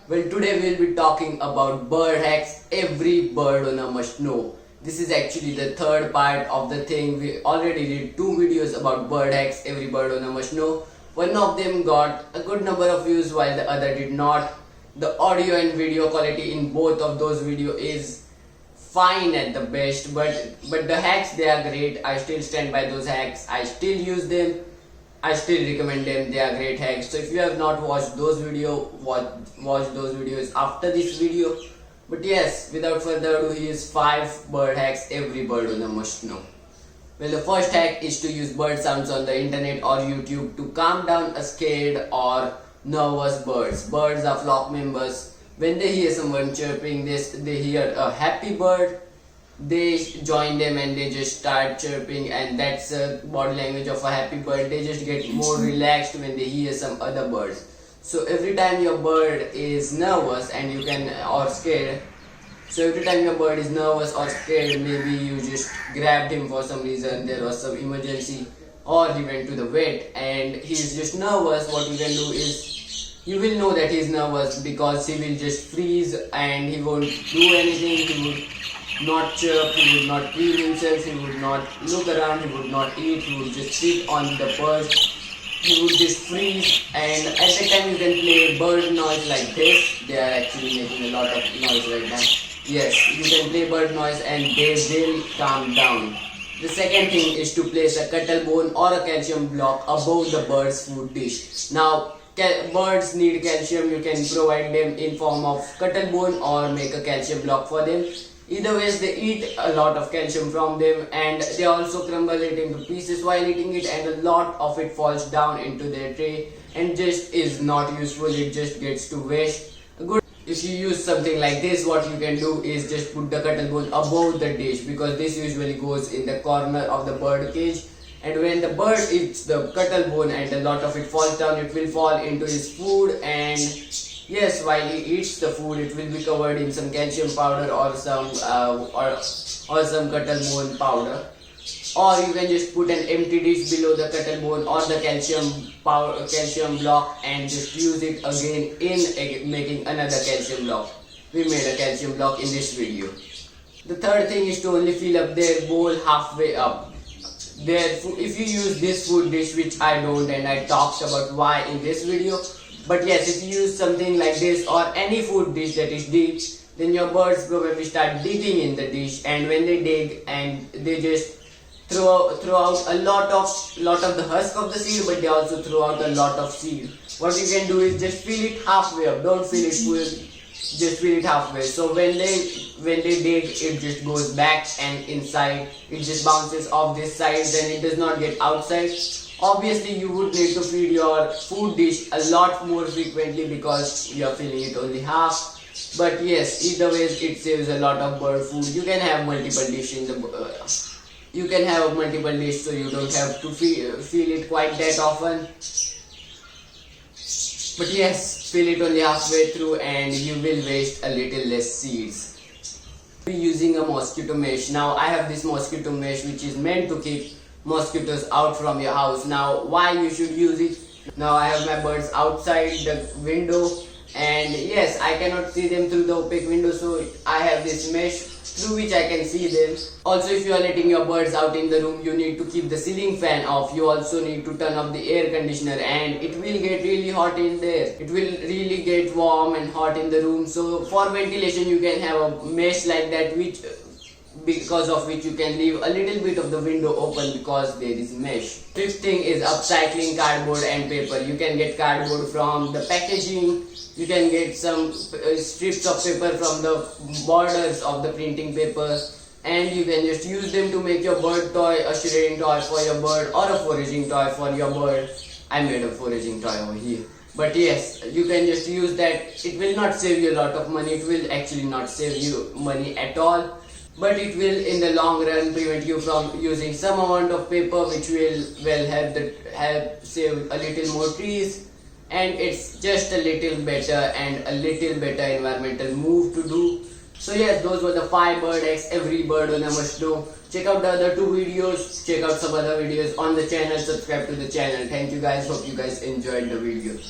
Well, today we'll be talking about bird hacks every bird owner must know. This is actually the third part of the thing. We already did 2 videos about bird hacks every bird owner must know. One of them got a good number of views while the other did not. The audio and video quality in both of those videos is fine at the best, but the hacks, they are great. I still stand by those hacks. I still use them. I still recommend them. They are great hacks. So if you have not watched those videos, watch those videos after this video. But yes, without further ado, here's 5 bird hacks every bird owner must know. Well, the first hack is to use bird sounds on the internet or YouTube to calm down a scared or nervous birds. Birds are flock members. When they hear someone chirping this, they hear a happy bird, they join them and they just start chirping, and that's a body language of a happy bird. They just get more relaxed when they hear some other birds. So every time your bird is nervous and you can or scared, so every time your bird is nervous or scared, maybe you just grabbed him for some reason, there was some emergency, or he went to the vet and he's just nervous, what you can do is you will know that he's nervous because he will just freeze and he won't do anything. He would not chirp, he would not clean himself, he would not look around, he would not eat, he would just sit on the perch, he would just freeze. And at that time you can play bird noise like this. They are actually making a lot of noise right now. Yes, you can play bird noise and they will calm down. The second thing is to place a cuttle bone or a calcium block above the bird's food dish. Now, birds need calcium. You can provide them in form of cuttle bone or make a calcium block for them. Either ways, they eat a lot of calcium from them, and they also crumble it into pieces while eating it, and a lot of it falls down into their tray and just is not useful. It just gets to waste. If you use something like this, what you can do is just put the cuttle bone above the dish, because this usually goes in the corner of the bird cage. And when the bird eats the cuttle bone and a lot of it falls down, it will fall into his food, and yes, while he eats the food, it will be covered in some calcium powder or some cuttle bone powder. Or you can just put an empty dish below the cuttle bone or the calcium block and just use it again in making another calcium block. We made a calcium block in this video. The third thing is to only fill up their bowl halfway up. If you use this food dish, which I don't, and I talked about why in this video, but yes, if you use something like this or any food dish that is deep, then your birds probably start digging in the dish, and when they dig and they just throw out a lot of the husk of the seed, but they also throw out a lot of seed. What you can do is just fill it halfway up. Don't fill it full, just fill it halfway. So when they dig, it just goes back and inside. It just bounces off this side, then it does not get outside. Obviously, you would need to feed your food dish a lot more frequently because you are filling it only half. But yes, either ways, it saves a lot of bird food. You can have multiple dishes in the you can have a multiple dish, so you don't have to fill it quite that often. But yes, fill it only halfway through and you will waste a little less seeds. Using a mosquito mesh. Now I have this mosquito mesh which is meant to keep mosquitoes out from your house. Now why you should use it? Now I have my birds outside the window, and yes, I cannot see them through the opaque window, so I have this mesh through which I can see them. Also, if you are letting your birds out in the room, you need to keep the ceiling fan off. You also need to turn off the air conditioner, and it will get really hot in there. It will really get warm and hot in the room. So for ventilation, you can have a mesh like that, because of which you can leave a little bit of the window open because there is mesh. Fifth thing is upcycling cardboard and paper. You can get cardboard from the packaging. You can get some strips of paper from the borders of the printing paper, and you can just use them to make your bird toy, a shredding toy for your bird, or a foraging toy for your bird. I made a foraging toy over here. But yes, you can just use that. It will not save you a lot of money. It will actually not save you money at all. But it will in the long run prevent you from using some amount of paper, which will help save a little more trees. And it's just a little better and a little better environmental move to do. So yes, those were the 5 bird hacks every bird owner must know. Check out the other 2 videos, check out some other videos on the channel, subscribe to the channel. Thank you guys, hope you guys enjoyed the video.